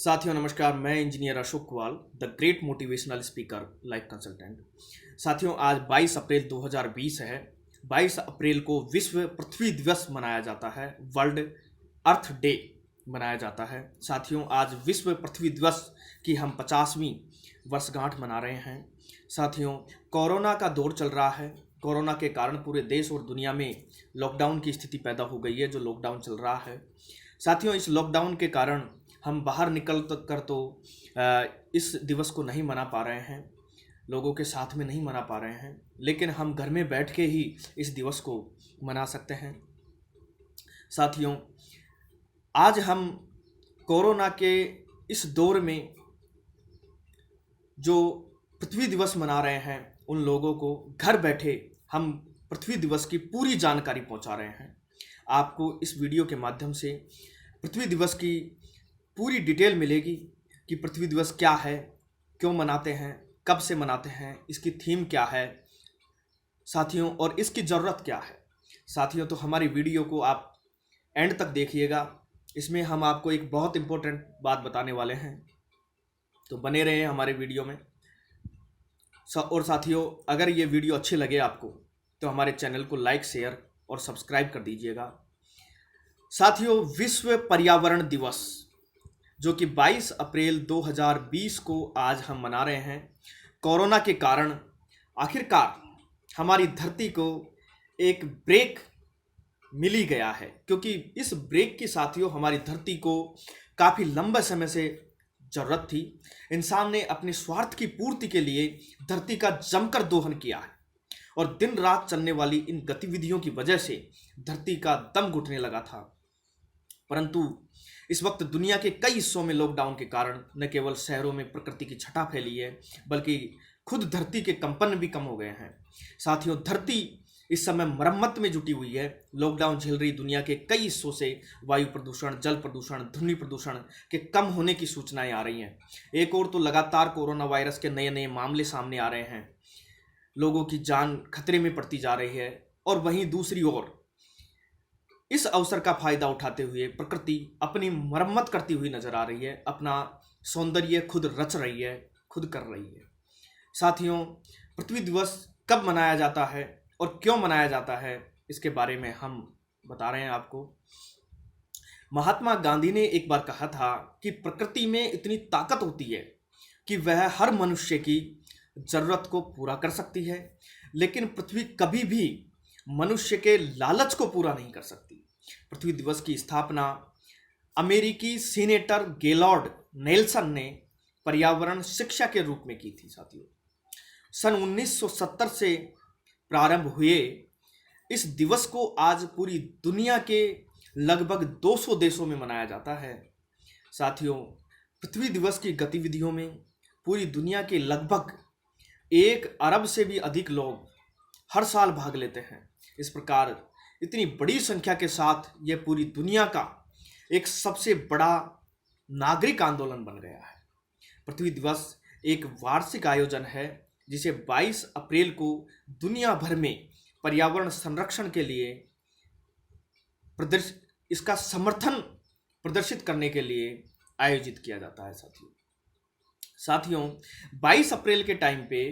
साथियों नमस्कार। मैं engineer Ashok Kuwal, the great motivational speaker, life consultant. साथियों आज 22 अप्रैल 2020 है। 22 अप्रैल को विश्व पृथ्वी दिवस मनाया जाता है, वर्ल्ड अर्थ डे मनाया जाता है। साथियों आज विश्व पृथ्वी दिवस की हम 50वीं वर्षगांठ मना रहे हैं। साथियों कोरोना का दौर चल रहा है। कोरोना के कारण पूरे देश और दुनिया में लॉकडाउन की स्थिति पैदा हो गई है, जो लॉकडाउन चल रहा है। साथियों इस लॉकडाउन के कारण हम बाहर निकल कर तो इस दिवस को नहीं मना पा रहे हैं, लोगों के साथ में नहीं मना पा रहे हैं, लेकिन हम घर में बैठ के ही इस दिवस को मना सकते हैं। साथियों आज हम कोरोना के इस दौर में जो पृथ्वी दिवस मना रहे हैं, उन लोगों को घर बैठे हम पृथ्वी दिवस की पूरी जानकारी पहुंचा रहे हैं। आपको इस वीडियो के माध्यम से पृथ्वी दिवस की पूरी डिटेल मिलेगी कि पृथ्वी दिवस क्या है, क्यों मनाते हैं, कब से मनाते हैं, इसकी थीम क्या है साथियों, और इसकी ज़रूरत क्या है। साथियों तो हमारी वीडियो को आप एंड तक देखिएगा। इसमें हम आपको एक बहुत इम्पोर्टेंट बात बताने वाले हैं, तो बने रहे हमारे वीडियो में। और साथियों अगर ये वीडियो अच्छी लगे आपको तो हमारे चैनल को लाइक, शेयर और सब्सक्राइब कर दीजिएगा। साथियों विश्व पर्यावरण दिवस जो कि 22 अप्रैल 2020 को आज हम मना रहे हैं, कोरोना के कारण आखिरकार हमारी धरती को एक ब्रेक मिली गया है, क्योंकि इस ब्रेक की साथियों हमारी धरती को काफ़ी लंबे समय से ज़रूरत थी। इंसान ने अपने स्वार्थ की पूर्ति के लिए धरती का जमकर दोहन किया है और दिन रात चलने वाली इन गतिविधियों की वजह से धरती का दम घुटने लगा था। परंतु इस वक्त दुनिया के कई हिस्सों में लॉकडाउन के कारण न केवल शहरों में प्रकृति की छटा फैली है, बल्कि खुद धरती के कंपन भी कम हो गए हैं। साथियों धरती इस समय मरम्मत में जुटी हुई है। लॉकडाउन झेल रही दुनिया के कई हिस्सों से वायु प्रदूषण, जल प्रदूषण, ध्वनि प्रदूषण के कम होने की सूचनाएं आ रही हैं। एक और तो लगातार कोरोना वायरस के नए नए मामले सामने आ रहे हैं, लोगों की जान खतरे में पड़ती जा रही है। और वहीं दूसरी ओर इस अवसर का फायदा उठाते हुए प्रकृति अपनी मरम्मत करती हुई नजर आ रही है, अपना सौंदर्य खुद रच रही है, खुद कर रही है। साथियों पृथ्वी दिवस कब मनाया जाता है और क्यों मनाया जाता है, इसके बारे में हम बता रहे हैं आपको। महात्मा गांधी ने एक बार कहा था कि प्रकृति में इतनी ताकत होती है कि वह हर मनुष्य की जरूरत को पूरा कर सकती है, लेकिन पृथ्वी कभी भी मनुष्य के लालच को पूरा नहीं कर सकती। पृथ्वी दिवस की स्थापना अमेरिकी सीनेटर गेलॉर्ड नेल्सन ने पर्यावरण शिक्षा के रूप में की थी। साथियों सन 1970 से प्रारंभ हुए इस दिवस को आज पूरी दुनिया के लगभग 200 देशों में मनाया जाता है। साथियों पृथ्वी दिवस की गतिविधियों में पूरी दुनिया के लगभग 1 अरब से भी अधिक लोग हर साल भाग लेते हैं। इस प्रकार इतनी बड़ी संख्या के साथ यह पूरी दुनिया का एक सबसे बड़ा नागरिक आंदोलन बन गया है। पृथ्वी दिवस एक वार्षिक आयोजन है जिसे 22 अप्रैल को दुनिया भर में पर्यावरण संरक्षण के लिए इसका समर्थन प्रदर्शित करने के लिए आयोजित किया जाता है। साथियों 22 अप्रैल के टाइम पे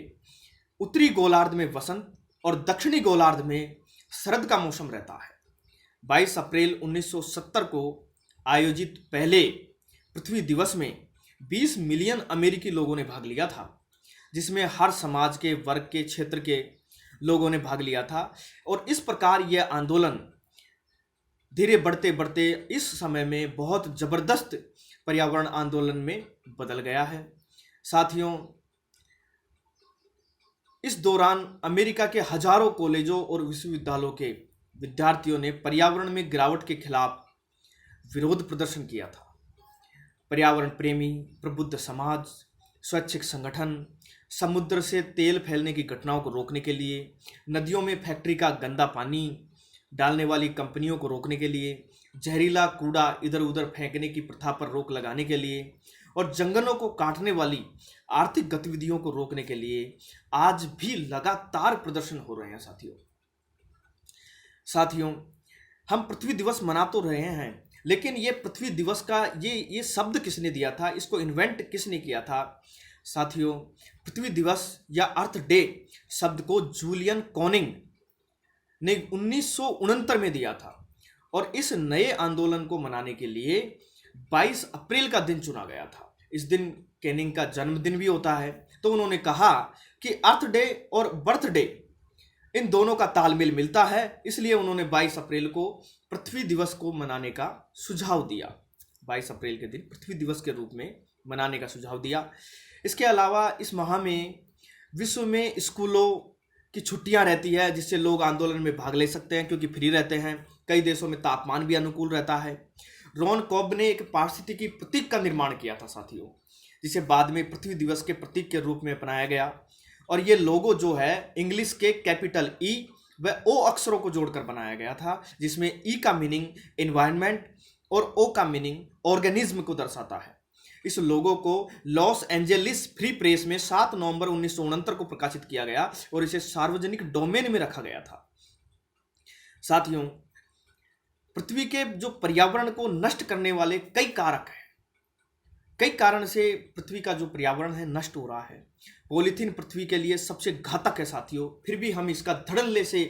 उत्तरी गोलार्ध में वसंत और दक्षिणी गोलार्ध में शरद का मौसम रहता है। 22 अप्रैल 1970 को आयोजित पहले पृथ्वी दिवस में 20 मिलियन अमेरिकी लोगों ने भाग लिया था, जिसमें हर समाज के वर्ग के क्षेत्र के लोगों ने भाग लिया था। और इस प्रकार यह आंदोलन धीरे बढ़ते बढ़ते इस समय में बहुत जबरदस्त पर्यावरण आंदोलन में बदल गया है। साथियों इस दौरान अमेरिका के हजारों कॉलेजों और विश्वविद्यालयों के विद्यार्थियों ने पर्यावरण में गिरावट के खिलाफ विरोध प्रदर्शन किया था। पर्यावरण प्रेमी, प्रबुद्ध समाज, स्वैच्छिक संगठन समुद्र से तेल फैलने की घटनाओं को रोकने के लिए, नदियों में फैक्ट्री का गंदा पानी डालने वाली कंपनियों को रोकने के लिए, जहरीला कूड़ा इधर उधर फेंकने की प्रथा पर रोक लगाने के लिए और जंगलों को काटने वाली आर्थिक गतिविधियों को रोकने के लिए आज भी लगातार प्रदर्शन हो रहे हैं। साथियों हम पृथ्वी दिवस मना तो रहे हैं, लेकिन ये पृथ्वी दिवस का ये शब्द किसने दिया था, इसको इन्वेंट किसने किया था साथियों? पृथ्वी दिवस या अर्थ डे शब्द को जूलियन कॉनिंग ने 1969 में दिया था और इस नए आंदोलन को मनाने के लिए 22 अप्रैल का दिन चुना गया था। इस दिन कैनिंग का जन्मदिन भी होता है। तो उन्होंने कहा कि अर्थ डे और बर्थ डे इन दोनों का तालमेल मिलता है, इसलिए उन्होंने 22 अप्रैल को पृथ्वी दिवस को मनाने का सुझाव दिया। 22 अप्रैल के दिन पृथ्वी दिवस के रूप में मनाने का सुझाव दिया। इसके अलावा इस माह में विश्व में स्कूलों की छुट्टियां रहती है, जिससे लोग आंदोलन में भाग ले सकते हैं क्योंकि फ्री रहते हैं। कई देशों में तापमान भी अनुकूल रहता है। रॉन कॉब ने एक पारिस्थितिकी प्रतीक का निर्माण किया था साथियों, जिसे बाद में पृथ्वी दिवस के प्रतीक के रूप में अपनाया गया। और ये लोगो जो है इंग्लिश के कैपिटल ई व ओ अक्षरों को जोड़कर बनाया गया था, जिसमें ई का मीनिंग एनवायरनमेंट और ओ का मीनिंग ऑर्गेनिज्म को दर्शाता है। इस लोगो को लॉस एंजेलिस फ्री प्रेस में 7 नवंबर 1969 को प्रकाशित किया गया और इसे सार्वजनिक डोमेन में रखा गया था। साथियों, पृथ्वी के जो पर्यावरण को नष्ट करने वाले कई कारक हैं, कई कारण से पृथ्वी का जो पर्यावरण है नष्ट हो रहा है। पॉलीथीन पृथ्वी के लिए सबसे घातक है साथियों, फिर भी हम इसका धड़ल्ले से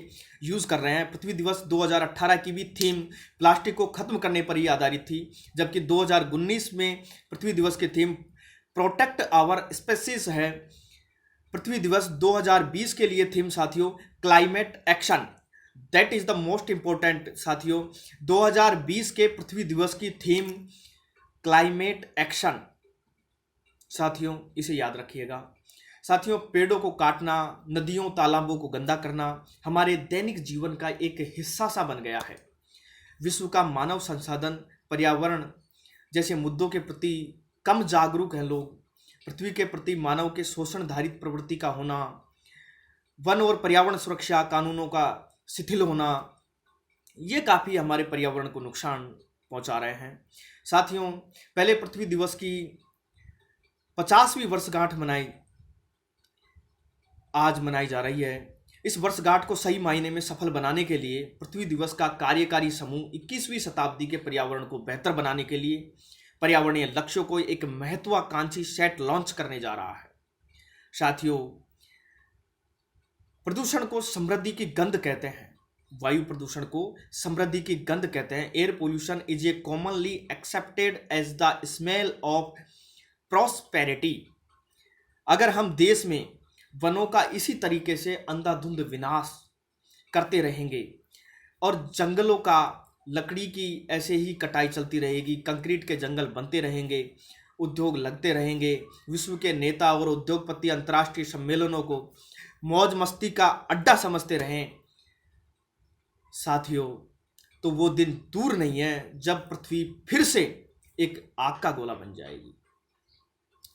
यूज कर रहे हैं। पृथ्वी दिवस 2018 की भी थीम प्लास्टिक को खत्म करने पर ही आधारित थी, जबकि 2019 में पृथ्वी दिवस की थीम प्रोटेक्ट आवर स्पेसीज है। पृथ्वी दिवस 2020 के लिए थीम साथियों climate action, that is the most important साथियों। 2020 के पृथ्वी दिवस की थीम क्लाइमेट एक्शन साथियों, इसे याद रखिएगा। साथियों, पेड़ों को काटना, नदियों तालाबों को गंदा करना हमारे दैनिक जीवन का एक हिस्सा सा बन गया है। विश्व का मानव संसाधन, पर्यावरण जैसे मुद्दों के प्रति कम जागरूक हैं लोग। पृथ्वी के प्रति मानव के शोषण धारित प्रवृत्ति का होना, वन और पर्यावरण सुरक्षा कानूनों का शिथिल होना, ये काफ़ी हमारे पर्यावरण को नुकसान पहुंचा रहे हैं। साथियों, पहले पृथ्वी दिवस की 50वीं वर्षगांठ आज मनाई जा रही है। इस वर्षगांठ को सही मायने में सफल बनाने के लिए पृथ्वी दिवस का कार्यकारी समूह 21वीं शताब्दी के पर्यावरण को बेहतर बनाने के लिए पर्यावरणीय लक्ष्यों को एक महत्वाकांक्षी सेट लॉन्च करने जा रहा है। साथियों, प्रदूषण को समृद्धि की गंध कहते हैं। वायु प्रदूषण को समृद्धि की गंध कहते हैं। Air pollution is a commonly accepted as the smell of prosperity. अगर हम देश में वनों का इसी तरीके से अंधाधुंध विनाश करते रहेंगे और जंगलों का लकड़ी की ऐसे ही कटाई चलती रहेगी, कंक्रीट के जंगल बनते रहेंगे, उद्योग लगते रहेंगे, विश्व के नेता और उद्योगपति अंतर्राष्ट्रीय सम्मेलनों को मौज मस्ती का अड्डा समझते रहें साथियों, तो वो दिन दूर नहीं है जब पृथ्वी फिर से एक आग का गोला बन जाएगी।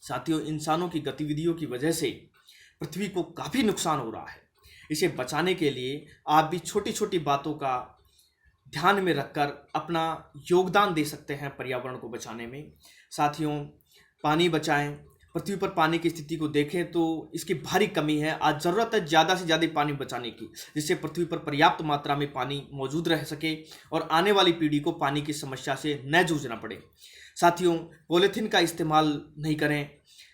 साथियों, इंसानों की गतिविधियों की वजह से पृथ्वी को काफ़ी नुकसान हो रहा है। इसे बचाने के लिए आप भी छोटी छोटी बातों का ध्यान में रखकर अपना योगदान दे सकते हैं पर्यावरण को बचाने में। साथियों, पानी बचाएं। पृथ्वी पर पानी की स्थिति को देखें तो इसकी भारी कमी है। आज ज़रूरत है ज़्यादा से ज़्यादा पानी बचाने की, जिससे पृथ्वी पर पर्याप्त मात्रा में पानी मौजूद रह सके और आने वाली पीढ़ी को पानी की समस्या से न जूझना पड़े। साथियों, पॉलीथीन का इस्तेमाल नहीं करें।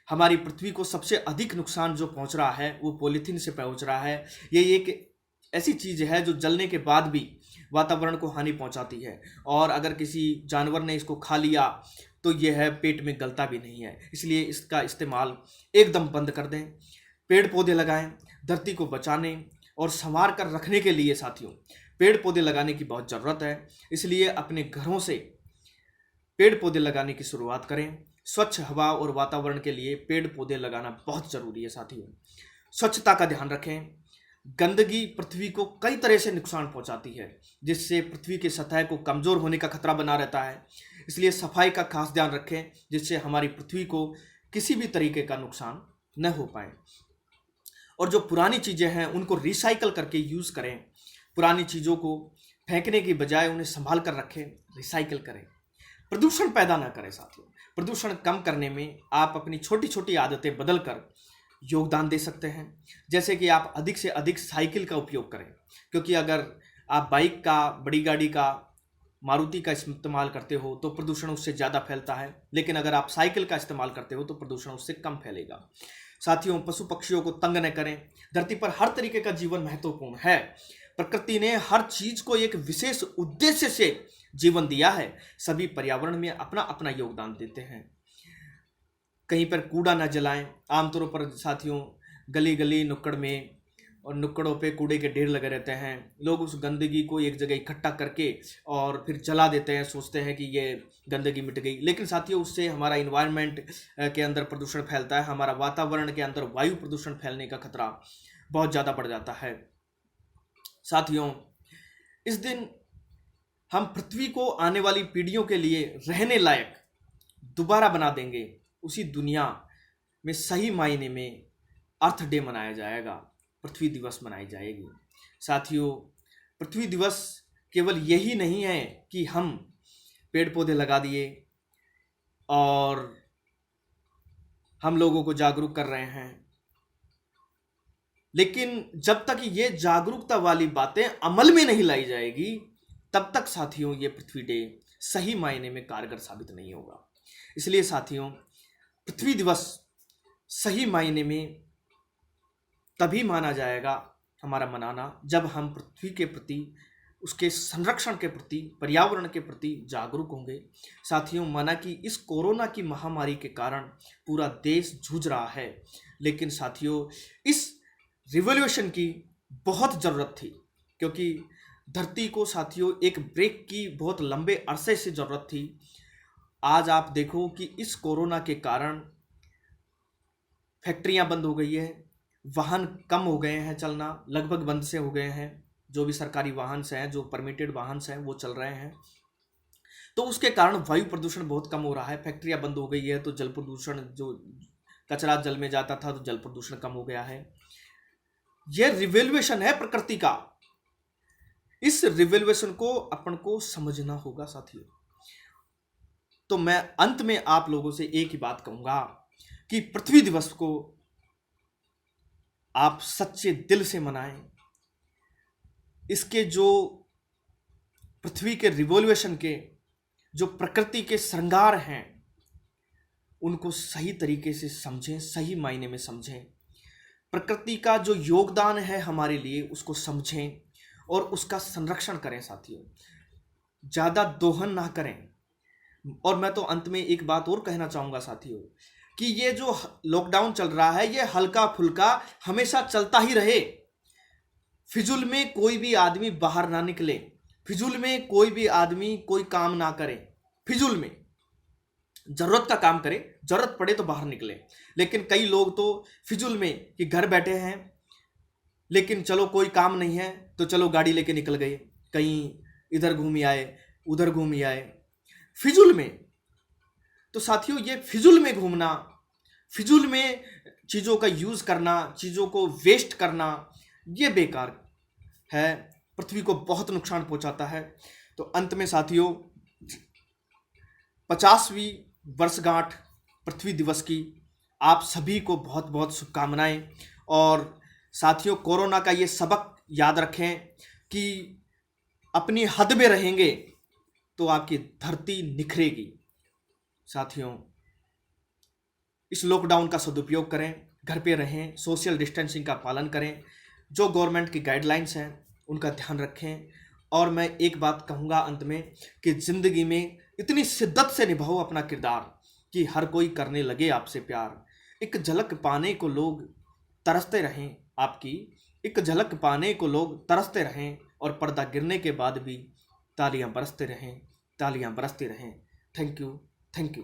हमारी पृथ्वी को सबसे अधिक नुकसान जो पहुंच रहा है वो पॉलीथीन से पहुंच रहा है। ये एक ऐसी चीज़ है जो जलने के बाद भी वातावरण को हानि पहुंचाती है, और अगर किसी जानवर ने इसको खा लिया तो यह है पेट में गलता भी नहीं है। इसलिए इसका इस्तेमाल एकदम बंद कर दें। पेड़ पौधे लगाएं। धरती को बचाने और संवार कर रखने के लिए साथियों पेड़ पौधे लगाने की बहुत ज़रूरत है। इसलिए अपने घरों से पेड़ पौधे लगाने की शुरुआत करें। स्वच्छ हवा और वातावरण के लिए पेड़ पौधे लगाना बहुत ज़रूरी है साथियों। स्वच्छता का ध्यान रखें। गंदगी पृथ्वी को कई तरह से नुकसान पहुंचाती है, जिससे पृथ्वी की सतह को कमज़ोर होने का खतरा बना रहता है। इसलिए सफाई का खास ध्यान रखें, जिससे हमारी पृथ्वी को किसी भी तरीके का नुकसान न हो पाए। और जो पुरानी चीज़ें हैं उनको रिसाइकल करके यूज़ करें। पुरानी चीज़ों को फेंकने की बजाय उन्हें संभाल कर रखें, रिसाइकल करें। प्रदूषण पैदा ना करें साथियों। प्रदूषण कम करने में आप अपनी छोटी छोटी आदतें बदल कर योगदान दे सकते हैं। जैसे कि आप अधिक से अधिक साइकिल का उपयोग करें, क्योंकि अगर आप बाइक का, बड़ी गाड़ी का मारुति का इस्तेमाल करते हो तो प्रदूषण उससे ज़्यादा फैलता है, लेकिन अगर आप साइकिल का इस्तेमाल करते हो तो प्रदूषण उससे कम फैलेगा। साथियों, पशु पक्षियों को तंग न करें। धरती पर हर तरीके का जीवन महत्वपूर्ण है। प्रकृति ने हर चीज को एक विशेष उद्देश्य से जीवन दिया है। सभी पर्यावरण में अपना अपना योगदान देते हैं। कहीं पर कूड़ा न जलाएं। आमतौर पर साथियों, गली गली नुक्कड़ में और नुक्कड़ों पे कूड़े के ढेर लगे रहते हैं। लोग उस गंदगी को एक जगह इकट्ठा करके और फिर जला देते हैं, सोचते हैं कि ये गंदगी मिट गई। लेकिन साथियों, उससे हमारा इन्वायरमेंट के अंदर प्रदूषण फैलता है। हमारा वातावरण के अंदर वायु प्रदूषण फैलने का खतरा बहुत ज़्यादा बढ़ जाता है। साथियों, इस दिन हम पृथ्वी को आने वाली पीढ़ियों के लिए रहने लायक दोबारा बना देंगे। उसी दुनिया में सही मायने में अर्थ डे मनाया जाएगा, पृथ्वी दिवस मनाई जाएगी। साथियों, पृथ्वी दिवस केवल यही नहीं है कि हम पेड़ पौधे लगा दिए और हम लोगों को जागरूक कर रहे हैं, लेकिन जब तक ये जागरूकता वाली बातें अमल में नहीं लाई जाएगी, तब तक साथियों ये पृथ्वी डे सही मायने में कारगर साबित नहीं होगा। इसलिए साथियों, पृथ्वी दिवस सही मायने में तभी माना जाएगा हमारा मनाना जब हम पृथ्वी के प्रति, उसके संरक्षण के प्रति, पर्यावरण के प्रति जागरूक होंगे। साथियों, माना कि इस कोरोना की महामारी के कारण पूरा देश जूझ रहा है, लेकिन साथियों इस रिवॉल्यूशन की बहुत ज़रूरत थी, क्योंकि धरती को साथियों एक ब्रेक की बहुत लंबे अरसे से ज़रूरत थी। आज आप देखो कि इस कोरोना के कारण फैक्ट्रियां बंद हो गई है, वाहन कम हो गए हैं, चलना लगभग बंद से हो गए हैं। जो भी सरकारी वाहन से हैं, जो परमिटेड वाहन से हैं, वो चल रहे हैं। तो उसके कारण वायु प्रदूषण बहुत कम हो रहा है। फैक्ट्रियां बंद हो गई है तो जल प्रदूषण, जो कचरा जल में जाता था तो जल प्रदूषण कम हो गया है। यह रिवॉल्यूशन है प्रकृति का। इस रिवॉल्यूशन को अपन को समझना होगा साथियों। तो मैं अंत में आप लोगों से एक ही बात कहूंगा कि पृथ्वी दिवस को आप सच्चे दिल से मनाएं। इसके जो पृथ्वी के रिवॉल्यूशन के जो प्रकृति के श्रृंगार हैं, उनको सही तरीके से समझें, सही मायने में समझें। प्रकृति का जो योगदान है हमारे लिए, उसको समझें और उसका संरक्षण करें साथियों। ज़्यादा दोहन ना करें। और मैं तो अंत में एक बात और कहना चाहूँगा साथियों कि ये जो लॉकडाउन चल रहा है, ये हल्का फुल्का हमेशा चलता ही रहे। फिजूल में कोई भी आदमी बाहर ना निकले, फिजूल में कोई भी आदमी कोई काम ना करे। फिजूल में जरूरत का काम करे, जरूरत पड़े तो बाहर निकले। लेकिन कई लोग तो फिजूल में कि घर बैठे हैं, लेकिन चलो कोई काम नहीं है तो चलो गाड़ी लेके निकल गए, कहीं इधर घूम आए, उधर घूम आए, फिजूल में। तो साथियों, ये फिजूल में घूमना, फिजूल में चीज़ों का यूज़ करना, चीज़ों को वेस्ट करना, ये बेकार है, पृथ्वी को बहुत नुकसान पहुंचाता है। तो अंत में साथियों, 50वीं वर्षगांठ पृथ्वी दिवस की आप सभी को बहुत बहुत शुभकामनाएं। और साथियों, कोरोना का ये सबक याद रखें कि अपनी हद में रहेंगे तो आपकी धरती निखरेगी। साथियों, इस लॉकडाउन का सदुपयोग करें, घर पे रहें, सोशल डिस्टेंसिंग का पालन करें, जो गवर्नमेंट की गाइडलाइंस हैं उनका ध्यान रखें। और मैं एक बात कहूँगा अंत में कि ज़िंदगी में इतनी शिद्दत से निभाओ अपना किरदार कि हर कोई करने लगे आपसे प्यार। एक झलक पाने को लोग तरसते रहें, आपकी एक झलक पाने को लोग तरसते रहें, और पर्दा गिरने के बाद भी तालियां बरसते रहें, तालियां बरसती रहें। Thank you, thank you.